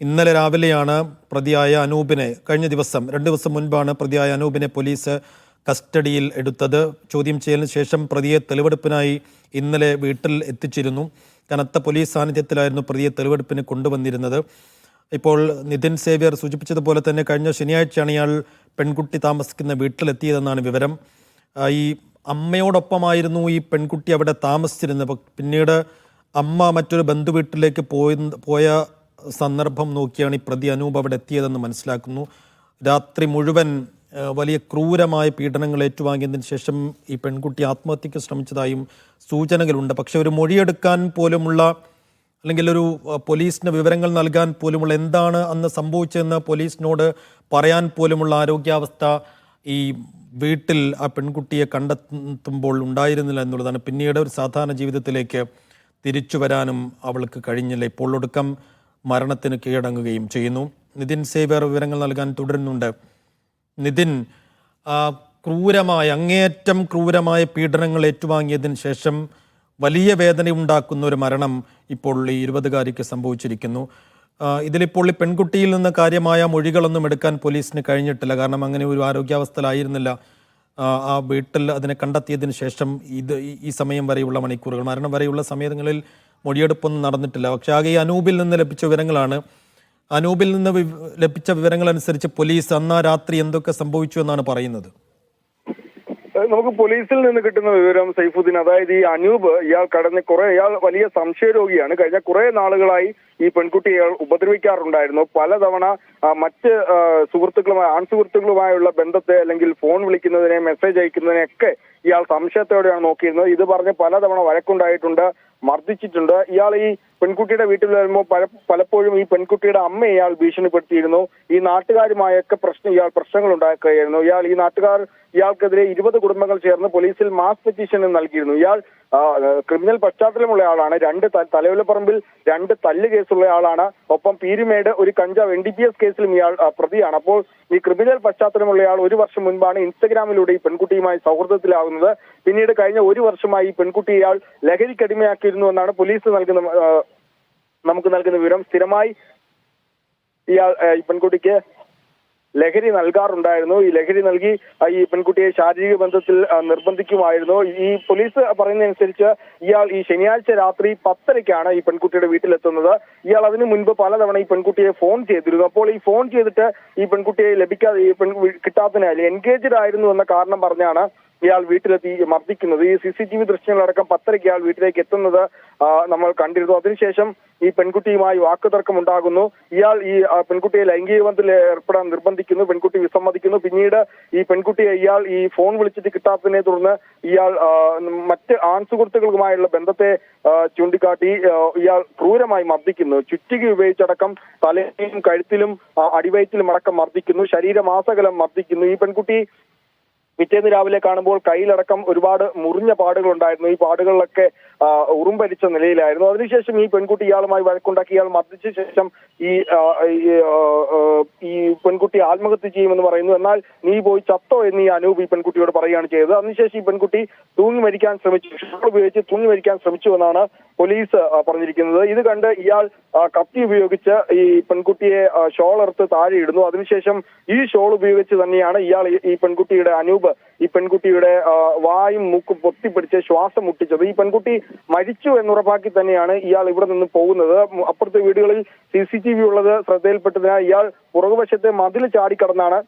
ഇന്നലെ രാവിലെയാണ് പ്രതിയായ അനൂപിനെ, കഴിഞ്ഞ ദിവസം 2 ദിവസം മുൻപാണ് പ്രതിയായ അനൂപിനെ പോലീസ് കസ്റ്റഡിയിൽ എടുത്തത്. ചോദ്യം ചെയ്യലിന് ശേഷം പ്രതിയെ തെളിവെടുപ്പിനായി ഇന്നലെ വീട്ടിൽ എത്തിച്ചിരുന്നു. കനത്ത പോലീസ് സാന്നിധ്യത്തിലായിരുന്നു പ്രതിയെ തെളിവെടുപ്പിന് കൊണ്ടുവന്നിരുന്നത്. ഇപ്പോൾ നിതിൻ സേവ്യർ സൂചിപ്പിച്ചതുപോലെ തന്നെ കഴിഞ്ഞ ശനിയാഴ്ചയാണ് ഇയാൾ പെൺകുട്ടി താമസിക്കുന്ന വീട്ടിലെത്തിയതെന്നാണ് വിവരം. ഈ അമ്മയോടൊപ്പമായിരുന്നു ഈ പെൺകുട്ടി അവിടെ താമസിച്ചിരുന്നത്. പിന്നീട് അമ്മ മറ്റൊരു ബന്ധുവീട്ടിലേക്ക് പോയ സന്ദർഭം നോക്കിയാണ് ഈ പ്രതി അനൂപ് അവിടെ എത്തിയതെന്ന് മനസ്സിലാക്കുന്നു. രാത്രി മുഴുവൻ വലിയ ക്രൂരമായ പീഡനങ്ങൾ ഏറ്റുവാങ്ങിയതിന് ശേഷം ഈ പെൺകുട്ടി ആത്മഹത്യക്ക് ശ്രമിച്ചതായും സൂചനകളുണ്ട്. പക്ഷെ ഒരു മൊഴിയെടുക്കാൻ പോലുമുള്ള, അല്ലെങ്കിൽ ഒരു പോലീസിന് വിവരങ്ങൾ നൽകാൻ പോലുമുള്ള, എന്താണ് അന്ന് സംഭവിച്ചതെന്ന് പോലീസിനോട് പറയാൻ പോലുമുള്ള ആരോഗ്യാവസ്ഥ ഈ വീട്ടിൽ ആ പെൺകുട്ടിയെ കണ്ടെത്തുമ്പോൾ ഉണ്ടായിരുന്നില്ല എന്നുള്ളതാണ്. പിന്നീട് ഒരു സാധാരണ ജീവിതത്തിലേക്ക് തിരിച്ചു വരാനും അവൾക്ക് കഴിഞ്ഞില്ല. ഇപ്പോൾ ഒടുക്കം മരണത്തിന് കീഴടങ്ങുകയും ചെയ്യുന്നു. നിതിൻ സേവ്യർ വിവരങ്ങൾ നൽകാൻ തുടരുന്നുണ്ട്. നിതിൻ, അങ്ങേയറ്റം ക്രൂരമായ പീഡനങ്ങൾ ഏറ്റുവാങ്ങിയതിന് ശേഷം വലിയ വേദനയുണ്ടാക്കുന്ന ഒരു മരണം ഇപ്പോൾ ഈ 20-കാരിക്ക് സംഭവിച്ചിരിക്കുന്നു. ഇതിലിപ്പോൾ ഈ പെൺകുട്ടിയിൽ നിന്ന് കാര്യമായ മൊഴികളൊന്നും എടുക്കാൻ പോലീസിന് കഴിഞ്ഞിട്ടില്ല. കാരണം അങ്ങനെ ഒരു ആരോഗ്യാവസ്ഥയിലായിരുന്നില്ല ആ വീട്ടിൽ. അതിനെ കണ്ടെത്തിയതിന് ശേഷം ഈ സമയം വരെയുള്ള മണിക്കൂറുകൾ, മരണം വരെയുള്ള സമയങ്ങളിൽ മൊഴിയെടുപ്പൊന്നും നടന്നിട്ടില്ല. പക്ഷെ ആകെ ഈ അനൂപിൽ നിന്ന് ലഭിച്ച വിവരങ്ങളാണ്. അനൂപിൽ നിന്ന് ലഭിച്ച വിവരങ്ങളനുസരിച്ച് പോലീസ് അന്ന് രാത്രി എന്തൊക്കെ സംഭവിച്ചു എന്നാണ് പറയുന്നത്? നമുക്ക് പോലീസിൽ നിന്ന് കിട്ടുന്ന വിവരം സൈഫുദ്ദീൻ, അതായത് ഈ അനൂപ് ഇയാൾ വലിയ സംശയരോഗിയാണ്. കഴിഞ്ഞ കുറെ നാളുകളായി ഈ പെൺകുട്ടി ഇയാൾ ഉപദ്രവിക്കാറുണ്ടായിരുന്നു. പലതവണ മറ്റ് ആൺസുഹൃത്തുക്കളുമായുള്ള ബന്ധത്തെ, അല്ലെങ്കിൽ ഫോൺ വിളിക്കുന്നതിനെ, മെസ്സേജ് അയക്കുന്നതിനെയൊക്കെ ഇയാൾ സംശയത്തോടെയാണ് നോക്കിയിരുന്നത്. ഇത് പറഞ്ഞ് പലതവണ വഴക്കുണ്ടായിട്ടുണ്ട്, മർദ്ദിച്ചിട്ടുണ്ട്. ഇയാൾ ഈ പെൺകുട്ടിയുടെ വീട്ടിൽ വരുമ്പോൾ പലപ്പോഴും ഈ പെൺകുട്ടിയുടെ അമ്മയെ ഇയാൾ ഭീഷണിപ്പെടുത്തിയിരുന്നു. ഈ നാട്ടുകാരുമായൊക്കെ പ്രശ്നങ്ങൾ ഉണ്ടാക്കുകയായിരുന്നു. ഇയാൾക്കെതിരെ 20 കുടുംബങ്ങൾ ചേർന്ന് പോലീസിൽ മാസ് പെറ്റീഷൻ നൽകിയിരുന്നു. ഇയാൾ ക്രിമിനൽ പശ്ചാത്തലമുള്ള ആളാണ്. തലയോലപ്പറമ്പിൽ 2 തല്ല് കേസുള്ള ആളാണ്. ഒപ്പം പീരുമേട് ഒരു കഞ്ചാവ് NDPS കേസിലും ഇയാൾ പ്രതിയാണ്. അപ്പോൾ ഈ ക്രിമിനൽ പശ്ചാത്തലമുള്ള ആൾ 1 വർഷം മുൻപാണ് ഇൻസ്റ്റഗ്രാമിലൂടെ ഈ പെൺകുട്ടിയുമായി സൗഹൃദത്തിലാവുന്നത്. പിന്നീട് കഴിഞ്ഞ 1 വർഷമായി ഈ പെൺകുട്ടി ഇയാൾ ലഹരിക്കടിമയാക്കിയിരുന്നു എന്നാണ് പോലീസ് നമുക്ക് നൽകുന്ന വിവരം. സ്ഥിരമായി ഇയാൾ ഈ പെൺകുട്ടിക്ക് ലഹരി നൽകാറുണ്ടായിരുന്നു. ഈ ലഹരി നൽകി ഈ പെൺകുട്ടിയെ ശാരീരിക ബന്ധത്തിൽ നിർബന്ധിക്കുമായിരുന്നു. ഈ പോലീസ് പറയുന്നതനുസരിച്ച് ഇയാൾ ഈ ശനിയാഴ്ച രാത്രി 10:30ക്കാണ് ഈ പെൺകുട്ടിയുടെ വീട്ടിലെത്തുന്നത്. ഇയാൾ അതിനു മുൻപ് പലതവണ ഈ പെൺകുട്ടിയെ ഫോൺ ചെയ്തിരുന്നു. അപ്പോൾ ഈ ഫോൺ ചെയ്തിട്ട് ഈ പെൺകുട്ടിയെ കിട്ടാത്തതിനാൽ എൻഗേജ്ഡ് ആയിരുന്നു എന്ന കാരണം പറഞ്ഞാണ് ഇയാൾ വീട്ടിലെത്തി മർദ്ദിക്കുന്നത്. ഈ CCTV ദൃശ്യങ്ങളടക്കം 10:30ക്ക് ഇയാൾ വീട്ടിലേക്ക് എത്തുന്നത് നമ്മൾ കണ്ടിരുന്നു. അതിനുശേഷം ഈ പെൺകുട്ടിയുമായി വാക്കുതർക്കം ഉണ്ടാകുന്നു. ഇയാൾ ഈ പെൺകുട്ടിയെ ലൈംഗിക ബന്ധത്തിൽ ഏർപ്പെടാൻ നിർബന്ധിക്കുന്നു. പെൺകുട്ടി വിസമ്മതിക്കുന്നു. പിന്നീട് ഈ പെൺകുട്ടിയെ ഇയാൾ ഈ ഫോൺ വിളിച്ചിട്ട് കിട്ടാത്തതിനെ തുടർന്ന് ഇയാൾ മറ്റ് ആൺസുഹൃത്തുക്കളുമായുള്ള ബന്ധത്തെ ചൂണ്ടിക്കാട്ടി ഇയാൾ ക്രൂരമായി മർദ്ദിക്കുന്നു. ചുറ്റിക ഉപയോഗിച്ചടക്കം തലയിലും കഴുത്തിലും അടിവയറ്റിലും അടക്കം മർദ്ദിക്കുന്നു. ശരീരമാസകലം മർദ്ദിക്കുന്നു. ഈ പെൺകുട്ടി പിറ്റേന്ന് രാവിലെ കാണുമ്പോൾ കയ്യിലടക്കം ഒരുപാട് മുറിഞ്ഞ പാടുകൾ ഉണ്ടായിരുന്നു. ഈ പാടുകളിലൊക്കെ ഉറുമ്പരിച്ച നിലയിലായിരുന്നു. അതിനുശേഷം ഈ പെൺകുട്ടി ഇയാളുമായി വഴക്കുണ്ടാക്കി. ഇയാൾ മർദ്ദിച്ച ശേഷം ഈ പെൺകുട്ടി ആത്മഹത്യ ചെയ്യുമെന്ന് പറയുന്നു. എന്നാൽ നീ പോയി ചത്തോ എന്ന് ഈ അനൂപ് ഈ പെൺകുട്ടിയോട് പറയുകയാണ് ചെയ്തത്. അതിനുശേഷം ഈ പെൺകുട്ടി തൂങ്ങി മരിക്കാൻ ശ്രമിച്ചു എന്നാണ് പോലീസ് പറഞ്ഞിരിക്കുന്നത്. ഇത് കണ്ട് ഇയാൾ കത്തി ഉപയോഗിച്ച് ഈ പെൺകുട്ടിയെ ഷോളെടുത്ത് താഴെ ഇടുന്നു. അതിനുശേഷം ഈ ഷോൾ ഉപയോഗിച്ച് തന്നെയാണ് ഇയാൾ ഈ പെൺകുട്ടിയുടെ അനൂപ് ഈ പെൺകുട്ടിയുടെ വായും മൂക്കും പൊത്തിപ്പിടിച്ച് ശ്വാസം മുട്ടിച്ചത്. ഈ പെൺകുട്ടി മരിച്ചു എന്നുറപ്പാക്കി തന്നെയാണ് ഇയാൾ ഇവിടെ നിന്ന് പോകുന്നത്. അപ്പുറത്തെ വീടുകളിൽ CCTV ഉള്ളത് ശ്രദ്ധയിൽപ്പെട്ടതിനാൽ ഇയാൾ പുറകുവശത്തെ മതിൽ ചാടിക്കടന്നാണ്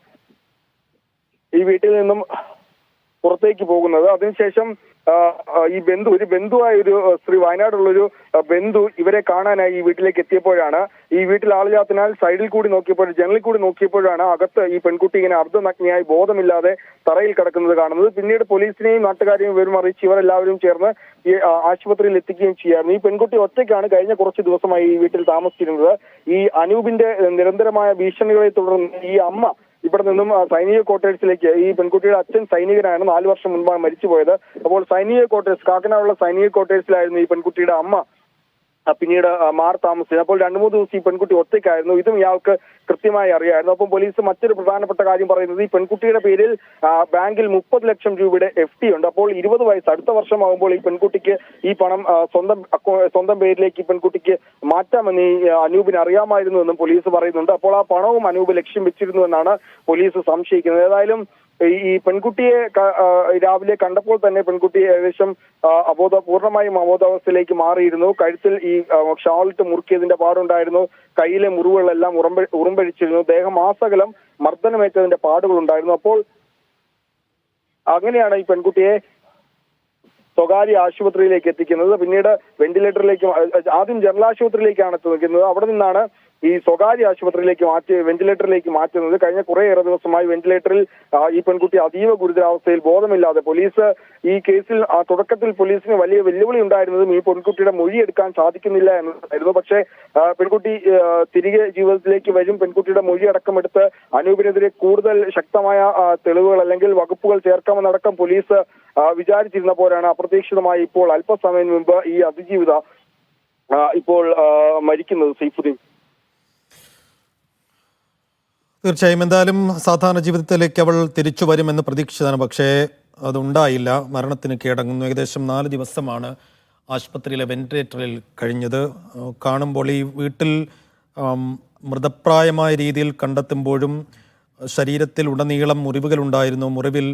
ഈ വീട്ടിൽ നിന്നും പുറത്തേക്ക് പോകുന്നത്. അതിനുശേഷം ഒരു ബന്ധുവായ ഒരു സ്ത്രീ, വയനാടുള്ളൊരു ബന്ധു ഇവരെ കാണാനായി ഈ വീട്ടിലേക്ക് എത്തിയപ്പോഴാണ്, ഈ വീട്ടിൽ ആളില്ലാത്തതിനാൽ ജനലിൽ കൂടി നോക്കിയപ്പോഴാണ് അകത്ത് ഈ പെൺകുട്ടി ഇങ്ങനെ അർദ്ധനഗ്നയായി ബോധമില്ലാതെ തറയിൽ കിടക്കുന്നത് കാണുന്നത്. പിന്നീട് പോലീസിനെയും നാട്ടുകാരെയും വിവരം അറിയിച്ച് ഇവരെല്ലാവരും ചേർന്ന് ഈ ആശുപത്രിയിൽ എത്തിക്കുകയും ചെയ്യാറുണ്ട്. ഈ പെൺകുട്ടി ഒറ്റയ്ക്കാണ് കഴിഞ്ഞ കുറച്ച് ദിവസമായി ഈ വീട്ടിൽ താമസിച്ചിരുന്നത്. ഈ അനൂപിന്റെ നിരന്തരമായ ഭീഷണികളെ തുടർന്ന് ഈ അമ്മ ഇവിടെ നിന്നും സൈനിക ക്വാർട്ടേഴ്സിലേക്ക്, ഈ പെൺകുട്ടിയുടെ അച്ഛൻ സൈനികനാണ്, 4 വർഷം മുൻപാണ് മരിച്ചുപോയത്. അപ്പോൾ കാക്കനാടുള്ള സൈനിക ക്വാർട്ടേഴ്സിലായിരുന്നു ഈ പെൺകുട്ടിയുടെ അമ്മ പിന്നീട് മാറി താമസിച്ചത്. അപ്പോൾ 2-3 ദിവസം ഈ പെൺകുട്ടി ഒറ്റയ്ക്കായിരുന്നു. ഇതും ഇയാൾക്ക് കൃത്യമായി അറിയായിരുന്നു. അപ്പം പോലീസ് മറ്റൊരു പ്രധാനപ്പെട്ട കാര്യം പറയുന്നത്, ഈ പെൺകുട്ടിയുടെ പേരിൽ ബാങ്കിൽ 30 ലക്ഷം രൂപയുടെ FD ഉണ്ട്. അപ്പോൾ 20 വയസ്സ് അടുത്ത വർഷമാകുമ്പോൾ ഈ പെൺകുട്ടിക്ക് ഈ പണം സ്വന്തം പേരിലേക്ക് ഈ പെൺകുട്ടിക്ക് മാറ്റാമെന്ന് ഈ അനൂപിന് അറിയാമായിരുന്നു എന്നും പോലീസ് പറയുന്നുണ്ട്. അപ്പോൾ ആ പണവും അനൂപ് ലക്ഷ്യം വെച്ചിരുന്നു എന്നാണ് പോലീസ് സംശയിക്കുന്നത്. ഏതായാലും ഈ പെൺകുട്ടിയെ രാവിലെ കണ്ടപ്പോൾ തന്നെ പെൺകുട്ടി ഏകദേശം പൂർണ്ണമായും അബോധാവസ്ഥയിലേക്ക് മാറിയിരുന്നു. കഴുത്തിൽ ഈ ഷാളിട്ട് മുറുക്കിയതിന്റെ പാടുണ്ടായിരുന്നു. കയ്യിലെ മുറിവുകളെല്ലാം ഉറുമ്പഴിച്ചിരുന്നു. ദേഹം ആസകലം മർദ്ദനമേറ്റതിന്റെ പാടുകൾ ഉണ്ടായിരുന്നു. അപ്പോൾ അങ്ങനെയാണ് ഈ പെൺകുട്ടിയെ സ്വകാര്യ ആശുപത്രിയിലേക്ക് എത്തിക്കുന്നത്. പിന്നീട് ആദ്യം ജനറൽ ആശുപത്രിയിലേക്കാണ് എത്തിക്കുന്നത്. അവിടെ നിന്നാണ് ഈ സ്വകാര്യ ആശുപത്രിയിലേക്ക് വെന്റിലേറ്ററിലേക്ക് മാറ്റുന്നത്. കഴിഞ്ഞ കുറേയേറെ ദിവസമായി വെന്റിലേറ്ററിൽ ഈ പെൺകുട്ടി അതീവ ഗുരുതരാവസ്ഥയിൽ ബോധമില്ലാതെ. പോലീസ് ഈ കേസിൽ തുടക്കത്തിൽ പോലീസിന് വലിയ വെല്ലുവിളി ഉണ്ടായിരുന്നതും ഈ പെൺകുട്ടിയുടെ മൊഴിയെടുക്കാൻ സാധിക്കുന്നില്ല എന്നതായിരുന്നു. പക്ഷേ പെൺകുട്ടി തിരികെ ജീവിതത്തിലേക്ക് വരും. പെൺകുട്ടിയുടെ മൊഴി അടക്കമെടുത്ത് അനൂപിനെതിരെ കൂടുതൽ ശക്തമായ തെളിവുകൾ അല്ലെങ്കിൽ വകുപ്പുകൾ ചേർക്കാമെന്നടക്കം പോലീസ് വിചാരിച്ചിരുന്നപ്പോഴാണ് അപ്രതീക്ഷിതമായി ഇപ്പോൾ അല്പസമയം മുമ്പ് ഈ അതിജീവിത ഇപ്പോൾ മരിക്കുന്നത്. സൈഫുദ്ദീൻ, തീർച്ചയായും എന്തായാലും സാധാരണ ജീവിതത്തിലേക്ക് അവൾ തിരിച്ചു വരുമെന്ന് പ്രതീക്ഷിച്ചതാണ്. പക്ഷേ അതുണ്ടായില്ല. മരണത്തിന് കീഴടങ്ങുന്നു. ഏകദേശം 4 ദിവസമാണ് ആശുപത്രിയിലെ വെന്റിലേറ്ററിൽ കഴിഞ്ഞത്. കാണുമ്പോൾ ഈ വീട്ടിൽ മൃതപ്രായമായ രീതിയിൽ കണ്ടെത്തുമ്പോഴും ശരീരത്തിൽ ഉടനീളം മുറിവുകളുണ്ടായിരുന്നു. മുറിവിൽ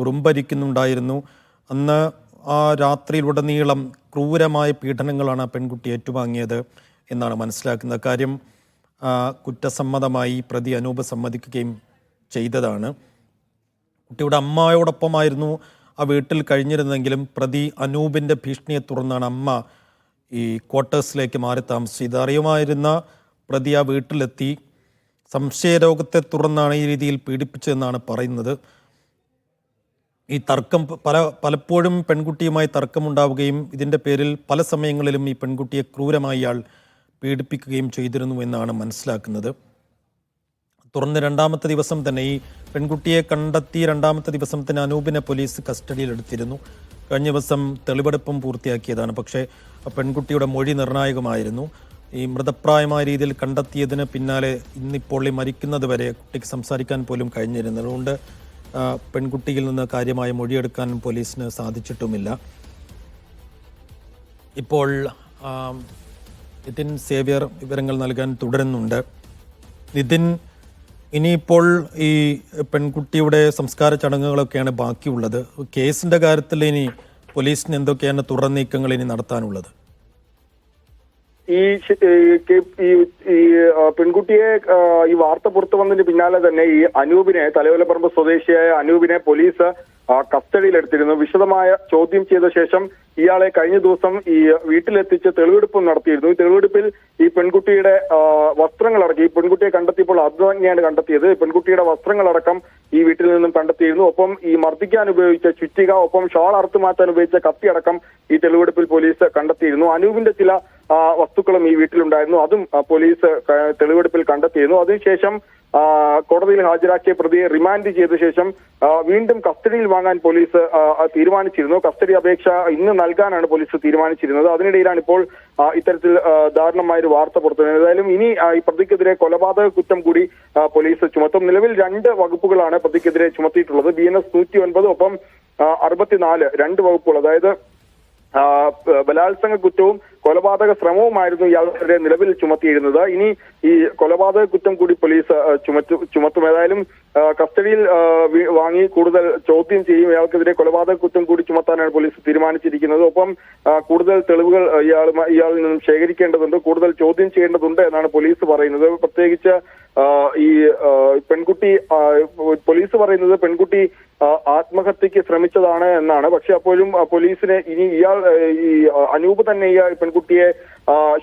ഉറുമ്പരിക്കുന്നുണ്ടായിരുന്നു. അന്ന് ആ രാത്രിയിലുടനീളം ക്രൂരമായ പീഡനങ്ങളാണ് ആ പെൺകുട്ടി ഏറ്റുവാങ്ങിയത് എന്നാണ് മനസ്സിലാക്കുന്ന കാര്യം. കുറ്റസമ്മതമായി പ്രതി അനൂപ് സമ്മതിക്കുകയും ചെയ്തതാണ്. കുട്ടിയുടെ അമ്മയോടൊപ്പമായിരുന്നു ആ വീട്ടിൽ കഴിഞ്ഞിരുന്നെങ്കിലും പ്രതി അനൂപിൻ്റെ ഭീഷണിയെ തുടർന്നാണ് അമ്മ ഈ ക്വാർട്ടേഴ്സിലേക്ക് മാറി താമസിച്ചത്. അറിയുമായിരുന്ന പ്രതി ആ വീട്ടിലെത്തി സംശയരോഗത്തെ തുടർന്നാണ് ഈ രീതിയിൽ പീഡിപ്പിച്ചതെന്നാണ് പറയുന്നത്. ഈ തർക്കം പലപ്പോഴും പെൺകുട്ടിയുമായി തർക്കമുണ്ടാവുകയും ഇതിൻ്റെ പേരിൽ പല സമയങ്ങളിലും ഈ പെൺകുട്ടിയെ ക്രൂരമായി ഇയാൾ പീഡിപ്പിക്കുകയും ചെയ്തിരുന്നു എന്നാണ് മനസ്സിലാക്കുന്നത്. തുടർന്ന് 2ാമത്തെ ദിവസം തന്നെ ഈ പെൺകുട്ടിയെ കണ്ടെത്തി 2ാമത്തെ ദിവസം തന്നെ അനൂപിനെ പോലീസ് കസ്റ്റഡിയിലെടുത്തിരുന്നു. കഴിഞ്ഞ ദിവസം തെളിവെടുപ്പും പൂർത്തിയാക്കിയതാണ്. പക്ഷേ പെൺകുട്ടിയുടെ മൊഴി നിർണായകമായിരുന്നു. ഈ മൃതപ്രായമായ രീതിയിൽ കണ്ടെത്തിയതിന് പിന്നാലെ ഇന്നിപ്പോൾ ഈ മരിക്കുന്നത് വരെ കുട്ടിക്ക് സംസാരിക്കാൻ പോലും കഴിഞ്ഞിരുന്നു. അതുകൊണ്ട് പെൺകുട്ടിയിൽ നിന്ന് കാര്യമായ മൊഴിയെടുക്കാൻ പോലീസിന് സാധിച്ചിട്ടുമില്ല. ഇപ്പോൾ നിതിൻ സേവ്യർ വിവരങ്ങൾ നൽകാൻ തുടരുന്നുണ്ട്. നിതിൻ, ഇനിയിപ്പോൾ ഈ പെൺകുട്ടിയുടെ സംസ്കാര ചടങ്ങുകളൊക്കെയാണ് ബാക്കിയുള്ളത്. കേസിൻ്റെ കാര്യത്തിൽ ഇനി പോലീസിന് എന്തൊക്കെയാണ് തുടർ നീക്കങ്ങൾ ഇനി നടത്താനുള്ളത്? ഈ പെൺകുട്ടിയെ ഈ വാർത്ത പുറത്തു വന്നതിന് പിന്നാലെ തന്നെ ഈ അനൂപിനെ, തലയോലപ്പറമ്പ് സ്വദേശിയായ അനൂപിനെ പോലീസ് കസ്റ്റഡിയിലെടുത്തിരുന്നു. വിശദമായ ചോദ്യം ചെയ്ത ശേഷം ഇയാളെ കഴിഞ്ഞ ദിവസം ഈ വീട്ടിലെത്തിച്ച് തെളിവെടുപ്പ് നടത്തിയിരുന്നു. ഈ തെളിവെടുപ്പിൽ ഈ പെൺകുട്ടിയുടെ വസ്ത്രങ്ങളടക്കം, ഈ പെൺകുട്ടിയെ കണ്ടെത്തിയപ്പോൾ അത് തന്നെയാണ് കണ്ടെത്തിയത്. പെൺകുട്ടിയുടെ വസ്ത്രങ്ങളടക്കം ഈ വീട്ടിൽ നിന്നും കണ്ടെത്തിയിരുന്നു. ഒപ്പം ഈ മർദ്ദിക്കാൻ ഉപയോഗിച്ച ചുറ്റിക, ഒപ്പം ഷാൾ അറുത്തു മാറ്റാൻ ഉപയോഗിച്ച കത്തിയടക്കം ഈ തെളിവെടുപ്പിൽ പോലീസ് കണ്ടെത്തിയിരുന്നു. അനൂപിന്റെ ചില വസ്തുക്കളും ഈ വീട്ടിലുണ്ടായിരുന്നു. അതും പോലീസ് തെളിവെടുപ്പിൽ കണ്ടെത്തിയിരുന്നു. അതിനുശേഷം കോടതിയിൽ ഹാജരാക്കിയ പ്രതിയെ റിമാൻഡ് ചെയ്ത ശേഷം വീണ്ടും കസ്റ്റഡിയിൽ വാങ്ങാൻ പോലീസ് തീരുമാനിച്ചിരുന്നു. കസ്റ്റഡി അപേക്ഷ ഇന്ന് നൽകാനാണ് പോലീസ് തീരുമാനിച്ചിരുന്നത്. അതിനിടയിലാണ് ഇപ്പോൾ ഇത്തരത്തിൽ ദാരുണമായ ഒരു വാർത്ത പുറത്തുവരുന്നത്. ഏതായാലും ഇനി ഈ പ്രതിക്കെതിരെ കൊലപാതക കുറ്റം കൂടി പോലീസ് ചുമത്തും. നിലവിൽ 2 വകുപ്പുകളാണ് പ്രതിക്കെതിരെ ചുമത്തിയിട്ടുള്ളത്. BNS 109 ഒപ്പം 64 2 വകുപ്പുകൾ. അതായത് ബലാത്സംഗ കുറ്റവും കൊലപാതക ശ്രമവുമായിരുന്നു ഇയാൾക്കെതിരെ നിലവിൽ ചുമത്തിയിരുന്നത്. ഇനി ഈ കൊലപാതക കുറ്റം കൂടി പോലീസ് ചുമത്തും. ഏതായാലും കസ്റ്റഡിയിൽ വാങ്ങി കൂടുതൽ ചോദ്യം ചെയ്യും. ഇയാൾക്കെതിരെ കൊലപാതക കുറ്റം കൂടി ചുമത്താനാണ് പോലീസ് തീരുമാനിച്ചിരിക്കുന്നത്. ഒപ്പം കൂടുതൽ തെളിവുകൾ ഇയാളിൽ നിന്നും ശേഖരിക്കേണ്ടതുണ്ട്, കൂടുതൽ ചോദ്യം ചെയ്യേണ്ടതുണ്ട് എന്നാണ് പോലീസ് പറയുന്നത്. പ്രത്യേകിച്ച് ഈ പെൺകുട്ടി, പോലീസ് പറയുന്നത് പെൺകുട്ടി ആത്മഹത്യക്ക് ശ്രമിച്ചതാണ് എന്നാണ്. പക്ഷെ അപ്പോഴും പോലീസിനെ ഇനി ഈ അനൂപ് തന്നെ ഈ പെൺകുട്ടിയെ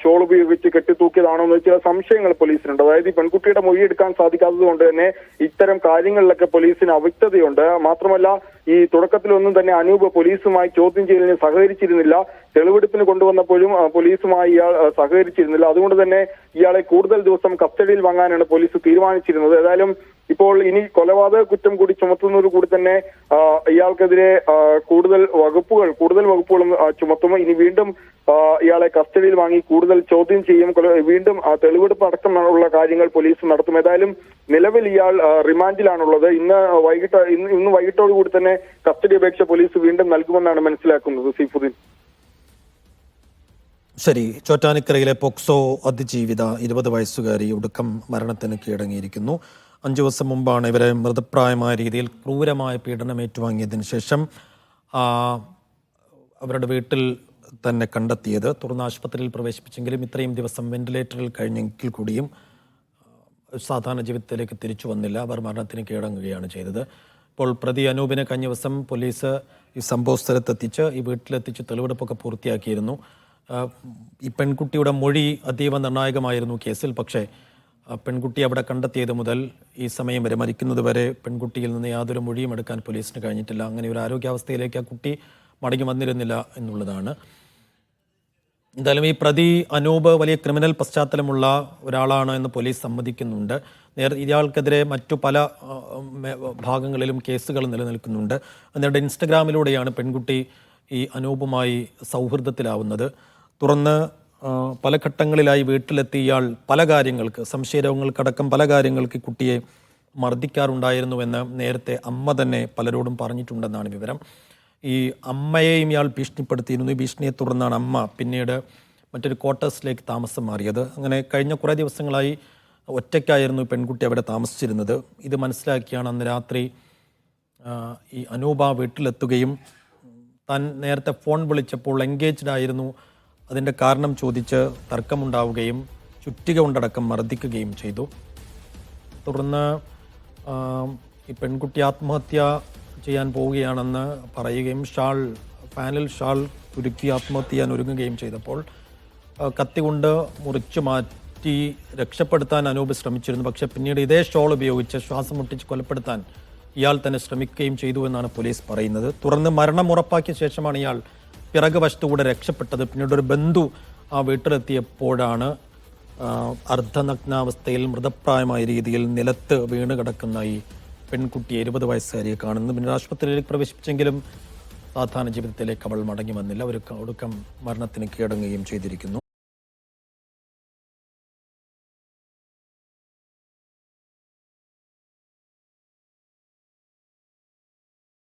ഷോൾ ഉപയോഗിച്ച് കെട്ടിത്തൂക്കിയതാണോ എന്ന് ചില സംശയങ്ങൾ പോലീസിനുണ്ട്. അതായത് ഈ പെൺകുട്ടിയുടെ മൊഴിയെടുക്കാൻ സാധിക്കാത്തത് കൊണ്ട് തന്നെ ഇത്തരം കാര്യങ്ങളിലൊക്കെ പോലീസിന് അവ്യക്തതയുണ്ട്. മാത്രമല്ല ഈ തുടക്കത്തിലൊന്നും തന്നെ അനൂപ് പോലീസുമായി ചോദ്യം ചെയ്യലിന് സഹകരിച്ചിരുന്നില്ല. തെളിവെടുപ്പിന് കൊണ്ടുവന്നപ്പോഴും പോലീസുമായി ഇയാൾ സഹകരിച്ചിരുന്നില്ല. അതുകൊണ്ട് തന്നെ ഇയാളെ കൂടുതൽ ദിവസം കസ്റ്റഡിയിൽ വാങ്ങാനാണ് പോലീസ് തീരുമാനിച്ചിരുന്നത്. ഏതായാലും ഇപ്പോൾ ഇനി കൊലപാതക കുറ്റം കൂടി ചുമത്തുന്നതോടുകൂടി തന്നെ ഇയാൾക്കെതിരെ കൂടുതൽ വകുപ്പുകളും ചുമത്തും. ഇനി വീണ്ടും ഇയാളെ കസ്റ്റഡിയിൽ വാങ്ങി കൂടുതൽ ചോദ്യം ചെയ്യും. വീണ്ടും തെളിവെടുപ്പ് അടക്കമുള്ള കാര്യങ്ങൾ പോലീസ് നടത്തും. ഏതായാലും നിലവിൽ ഇയാൾ റിമാൻഡിലാണുള്ളത്. ഇന്ന് വൈകിട്ടോടുകൂടി തന്നെ കസ്റ്റഡി അപേക്ഷ പോലീസ് വീണ്ടും നൽകുമെന്നാണ് മനസ്സിലാക്കുന്നത്. സൈഫുദ്ദീൻ. ശരി, ചോറ്റാനിക്കരയിലെ പോക്സോ അതിജീവിത 20 വയസ്സുകാരി ഒടുക്കം മരണത്തിന് കീഴടങ്ങിയിരിക്കുന്നു. 5 ദിവസം മുമ്പാണ് ഇവരെ മൃതപ്രായമായ രീതിയിൽ ക്രൂരമായ പീഡനം ഏറ്റുവാങ്ങിയതിന് ശേഷം അവരുടെ വീട്ടിൽ തന്നെ കണ്ടെത്തിയത്. തുടർന്ന് ആശുപത്രിയിൽ പ്രവേശിപ്പിച്ചെങ്കിലും ഇത്രയും ദിവസം വെന്റിലേറ്ററിൽ കഴിഞ്ഞെങ്കിൽ കൂടിയും സാധാരണ ജീവിതത്തിലേക്ക് തിരിച്ചു വന്നില്ല. അവർ മരണത്തിന് കീഴടങ്ങുകയാണ് ചെയ്തത്. ഇപ്പോൾ പ്രതി അനൂപിനെ കഴിഞ്ഞ ദിവസം പോലീസ് ഈ സംഭവ സ്ഥലത്തെത്തിച്ച് ഈ വീട്ടിലെത്തിച്ച് തെളിവെടുപ്പൊക്കെ പൂർത്തിയാക്കിയിരുന്നു. ഈ പെൺകുട്ടിയുടെ മൊഴി അതീവ നിർണായകമായിരുന്നു കേസിൽ. പക്ഷേ പെൺകുട്ടി അവിടെ കണ്ടെത്തിയത് മുതൽ ഈ സമയം വരെ, മരിക്കുന്നത് വരെ പെൺകുട്ടിയിൽ നിന്ന് യാതൊരു മൊഴിയും എടുക്കാൻ പോലീസിന് കഴിഞ്ഞിട്ടില്ല. അങ്ങനെ ഒരു ആരോഗ്യാവസ്ഥയിലേക്ക് ആ കുട്ടി മടങ്ങി വന്നിരുന്നില്ല എന്നുള്ളതാണ്. എന്തായാലും ഈ പ്രതി അനൂപ് വലിയ ക്രിമിനൽ പശ്ചാത്തലമുള്ള ഒരാളാണ് എന്ന് പോലീസ് സമ്മതിക്കുന്നുണ്ട്. ഇയാൾക്കെതിരെ മറ്റു പല ഭാഗങ്ങളിലും കേസുകൾ നിലനിൽക്കുന്നുണ്ട്. എന്നിട്ട് ഇൻസ്റ്റഗ്രാമിലൂടെയാണ് പെൺകുട്ടി ഈ അനൂപുമായി സൗഹൃദത്തിലാവുന്നത്. തുറന്ന് പല ഘട്ടങ്ങളിലായി വീട്ടിലെത്തി ഇയാൾ പല കാര്യങ്ങൾക്ക്, സംശയരോഗങ്ങൾക്കടക്കം പല കാര്യങ്ങൾക്ക് കുട്ടിയെ മർദ്ദിക്കാറുണ്ടായിരുന്നുവെന്ന് നേരത്തെ അമ്മ തന്നെ പലരോടും പറഞ്ഞിട്ടുണ്ടെന്നാണ് വിവരം. ഈ അമ്മയെയും ഇയാൾ ഭീഷണിപ്പെടുത്തിയിരുന്നു. ഈ ഭീഷണിയെ തുടർന്നാണ് അമ്മ പിന്നീട് മറ്റൊരു ക്വാർട്ടേഴ്സിലേക്ക് താമസം മാറിയത്. അങ്ങനെ കഴിഞ്ഞ കുറേ ദിവസങ്ങളായി ഒറ്റയ്ക്കായിരുന്നു പെൺകുട്ടി അവിടെ താമസിച്ചിരുന്നത്. ഇത് മനസ്സിലാക്കിയാണ് അന്ന് രാത്രി ഈ അനൂപ വീട്ടിലെത്തുകയും താൻ നേരത്തെ ഫോൺ വിളിച്ചപ്പോൾ എൻഗേജ്ഡ് ആയിരുന്നു, അതിൻ്റെ കാരണം ചോദിച്ച് തർക്കമുണ്ടാവുകയും ചുറ്റിക കൊണ്ടടക്കം മർദ്ദിക്കുകയും ചെയ്തു. തുടർന്ന് ഈ പെൺകുട്ടി ആത്മഹത്യ ചെയ്യാൻ പോവുകയാണെന്ന് പറയുകയും ഫാനിൽ ഷാൾ കുരുക്കി ആത്മഹത്യ ചെയ്യാൻ ഒരുങ്ങുകയും ചെയ്തപ്പോൾ കത്തി കൊണ്ട് മുറിച്ചു മാറ്റി രക്ഷപ്പെടുത്താൻ അനൂപ് ശ്രമിച്ചിരുന്നു. പക്ഷേ പിന്നീട് ഇതേ ഷോൾ ഉപയോഗിച്ച് ശ്വാസം മുട്ടിച്ച് കൊലപ്പെടുത്താൻ ഇയാൾ തന്നെ ശ്രമിക്കുകയും ചെയ്തു എന്നാണ് പോലീസ് പറയുന്നത്. തുടർന്ന് മരണം ഉറപ്പാക്കിയ ശേഷമാണ് ഇയാൾ പിറകു വശത്തുകൂടെ രക്ഷപ്പെട്ടത്. പിന്നീട് ഒരു ബന്ധു ആ വീട്ടിലെത്തിയപ്പോഴാണ് അർദ്ധനഗ്നാവസ്ഥയിൽ മൃതപ്രായമായ രീതിയിൽ നിലത്ത് വീണ് കിടക്കുന്ന ഈ പെൺകുട്ടിയെ 20 വയസ്സുകാരിയെ കാണുന്നു. പിന്നീട് ആശുപത്രിയിലേക്ക് പ്രവേശിപ്പിച്ചെങ്കിലും സാധാരണ ജീവിതത്തിലേക്ക് അവൾ മടങ്ങി വന്നില്ല. ഒരു ഒടുക്കം മരണത്തിന് കീഴടങ്ങുകയും ചെയ്തിരിക്കുന്നു.